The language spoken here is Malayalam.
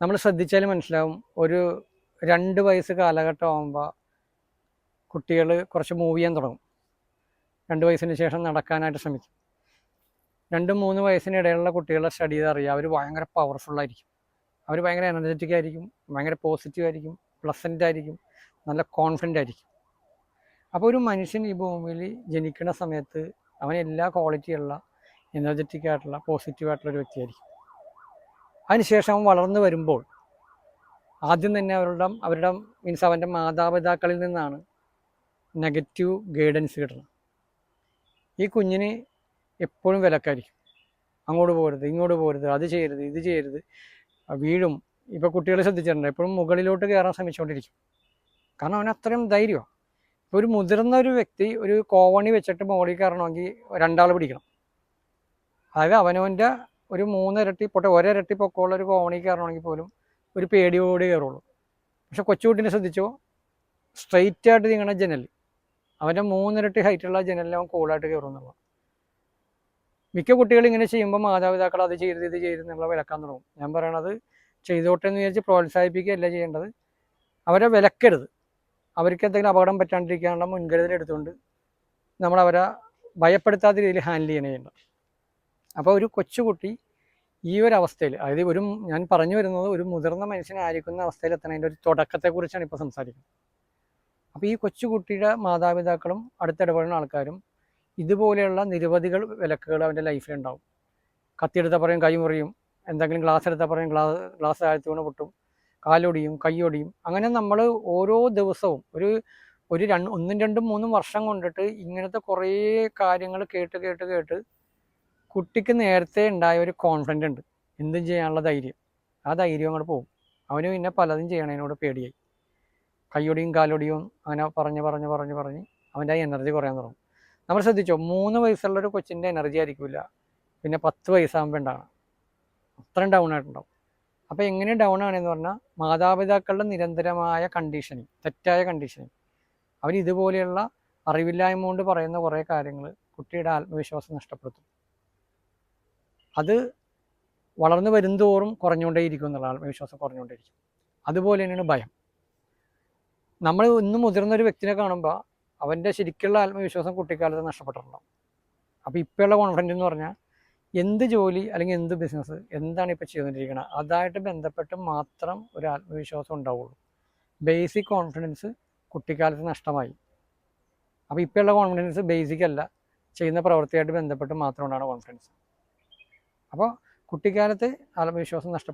നമ്മൾ ശ്രദ്ധിച്ചാൽ മനസ്സിലാവും, ഒരു 2 വയസ്സ് കാലഘട്ടം ആകുമ്പോൾ കുട്ടികൾ കുറച്ച് മൂവ് ചെയ്യാൻ തുടങ്ങും. 2 വയസ്സിന് ശേഷം നടക്കാനായിട്ട് ശ്രമിക്കും. 2-3 വയസ്സിനിടയിലുള്ള കുട്ടികളെ സ്റ്റഡി ചെയ്ത് അറിയാം, അവർ ഭയങ്കര പവർഫുള്ളായിരിക്കും, അവർ ഭയങ്കര എനർജറ്റിക് ആയിരിക്കും, ഭയങ്കര പോസിറ്റീവ് ആയിരിക്കും, പ്ലസൻ്റ് ആയിരിക്കും, നല്ല കോൺഫിഡൻ്റ് ആയിരിക്കും. അപ്പോൾ ഒരു മനുഷ്യൻ ഈ ഭൂമിയിൽ ജനിക്കുന്ന സമയത്ത് അവൻ എല്ലാ ക്വാളിറ്റിയുള്ള എനർജറ്റിക് ആയിട്ടുള്ള പോസിറ്റീവ് ആയിട്ടുള്ള ഒരു വ്യക്തിയായിരിക്കും. അതിനുശേഷം അവൻ വളർന്നു വരുമ്പോൾ ആദ്യം തന്നെ അവരുടെ മീൻസ് അവൻ്റെ മാതാപിതാക്കളിൽ നിന്നാണ് നെഗറ്റീവ് ഗൈഡൻസ് കിട്ടണം. ഈ കുഞ്ഞിന് എപ്പോഴും വിലക്കായിരിക്കും, അങ്ങോട്ട് പോകരുത്, ഇങ്ങോട്ട് പോകരുത്, അത് ചെയ്യരുത്, ഇത് ചെയ്യരുത്, വീഴും. ഇപ്പോൾ കുട്ടികൾ ശ്രദ്ധിച്ചിട്ടുണ്ട്, എപ്പോഴും മുകളിലോട്ട് കയറാൻ ശ്രമിച്ചുകൊണ്ടിരിക്കും. കാരണം അവന് അത്രയും ധൈര്യമാണ്. ഇപ്പോൾ ഒരു മുതിർന്ന ഒരു വ്യക്തി ഒരു കോവണി വെച്ചിട്ട് മുകളിൽ കയറണമെങ്കിൽ 2 ആൾ പിടിക്കണം. അതായത് അവനവൻ്റെ ഒരു 3 ഇരട്ടി ഒരിരട്ടി പൊക്കമുള്ള ഒരു കോവണി കയറണമെങ്കിൽ പോലും ഒരു പേടിയോടെ കയറുള്ളൂ. പക്ഷെ കൊച്ചുകുട്ടീനെ ശ്രദ്ധിച്ചോ, സ്ട്രെയിറ്റ് ആയിട്ട് നീങ്ങണ ജനൽ, അവൻ്റെ 3 ഇരട്ടി ഹൈറ്റുള്ള ജനലിൽ അവൻ കൂളായിട്ട് കയറും എന്നുള്ള. മിക്ക കുട്ടികൾ ഇങ്ങനെ ചെയ്യുമ്പോൾ മാതാപിതാക്കൾ അത് ചെയ്യരുത്, ഇത് ചെയ്യരുത് എന്നുള്ള വിലക്കാൻ തുടങ്ങും. ഞാൻ പറയണത്, ചെയ്തോട്ടെ എന്ന് വിചാരിച്ച് പ്രോത്സാഹിപ്പിക്കുകയല്ല ചെയ്യേണ്ടത്, അവരെ വിലക്കരുത്. അവർക്ക് എന്തെങ്കിലും അപകടം പറ്റാണ്ടിരിക്കാനുള്ള മുൻകരുതൽ എടുത്തുകൊണ്ട് നമ്മളവരെ ഭയപ്പെടുത്താത്ത രീതിയിൽ ഹാൻഡിൽ ചെയ്യേണ്ടത്. അപ്പോൾ ഒരു കൊച്ചുകുട്ടി ഈ ഒരു അവസ്ഥയിൽ, അതായത് ഞാൻ പറഞ്ഞു വരുന്നത് ഒരു മുതിർന്ന മനുഷ്യനായിരിക്കുന്ന അവസ്ഥയിൽ എത്തണതിൻ്റെ ഒരു തുടക്കത്തെക്കുറിച്ചാണ് ഇപ്പോൾ സംസാരിക്കുന്നത്. അപ്പോൾ ഈ കൊച്ചുകുട്ടിയുടെ മാതാപിതാക്കളും അടുത്തിടപെടുന്ന ആൾക്കാരും ഇതുപോലെയുള്ള നിരവധികൾ വിലക്കുകൾ അവൻ്റെ ലൈഫിലുണ്ടാവും. കത്തിയെടുത്താൽ പറയും കൈ മുറിയും, എന്തെങ്കിലും ഗ്ലാസ് എടുത്താൽ പറയും ഗ്ലാസ് താഴ്ത്തി വീണ് പൊട്ടും, കാലൊടിയും, കൈയൊടിയും. അങ്ങനെ നമ്മൾ ഓരോ ദിവസവും ഒരു 1, 2, 3 വർഷം കൊണ്ടിട്ട് ഇങ്ങനത്തെ കുറേ കാര്യങ്ങൾ കേട്ട് കുട്ടിക്ക് നേരത്തെ ഉണ്ടായ ഒരു കോൺഫിഡൻ്റ് ഉണ്ട്, എന്തും ചെയ്യാനുള്ള ധൈര്യം. ആ ധൈര്യം അങ്ങോട്ട് പോകും. അവന് പിന്നെ പലതും ചെയ്യണതിനോട് പേടിയായി. കൈയൊടിയും കാലൊടിയും അങ്ങനെ പറഞ്ഞ് അവൻ്റെ ആ എനർജി കുറയാൻ തുടങ്ങും. നമ്മൾ ശ്രദ്ധിച്ചോ, 3 വയസ്സുള്ളൊരു കൊച്ചിൻ്റെ എനർജി ആയിരിക്കില്ല പിന്നെ 10 വയസ്സാകുമ്പോൾ ഉണ്ടാകണം. അത്രയും ഡൗൺ ആയിട്ടുണ്ടാവും. അപ്പോൾ എങ്ങനെ ഡൗൺ ആണെന്ന് പറഞ്ഞാൽ, മാതാപിതാക്കളുടെ നിരന്തരമായ കണ്ടീഷനിങ്, തെറ്റായ കണ്ടീഷനിങ്, അവർ ഇതുപോലെയുള്ള അറിവില്ലായ്മ കൊണ്ട് പറയുന്ന കുറേ കാര്യങ്ങൾ കുട്ടിയുടെ ആത്മവിശ്വാസം നഷ്ടപ്പെടുത്തും. അത് വളർന്നു വരുംതോറും കുറഞ്ഞുകൊണ്ടേയിരിക്കും എന്നുള്ള, ആത്മവിശ്വാസം കുറഞ്ഞുകൊണ്ടേയിരിക്കും. അതുപോലെ തന്നെയാണ് ഭയം. നമ്മൾ ഇന്ന് മുതിർന്നൊരു വ്യക്തിനെ കാണുമ്പോൾ അവൻ്റെ ശരിക്കുള്ള ആത്മവിശ്വാസം കുട്ടിക്കാലത്ത് നഷ്ടപ്പെട്ടിട്ടുണ്ടാവും. അപ്പോൾ ഇപ്പോഴുള്ള കോൺഫിഡൻസ് എന്ന് പറഞ്ഞാൽ, എന്ത് ജോലി അല്ലെങ്കിൽ എന്ത് ബിസിനസ് എന്താണ് ഇപ്പോൾ ചെയ്തുകൊണ്ടിരിക്കുന്നത് അതായിട്ട് ബന്ധപ്പെട്ട് മാത്രം ഒരു ആത്മവിശ്വാസം ഉണ്ടാവുള്ളൂ. ബേസിക് കോൺഫിഡൻസ് കുട്ടിക്കാലത്ത് നഷ്ടമായി. അപ്പോൾ ഇപ്പോഴുള്ള കോൺഫിഡൻസ് ബേസിക് അല്ല, ചെയ്യുന്ന പ്രവൃത്തിയായിട്ട് ബന്ധപ്പെട്ട് മാത്രം ഉണ്ടാണ് കോൺഫിഡൻസ്. അപ്പോൾ കുട്ടിക്കാലത്ത് ആത്മവിശ്വാസം നഷ്ടപ്പെട്ടു.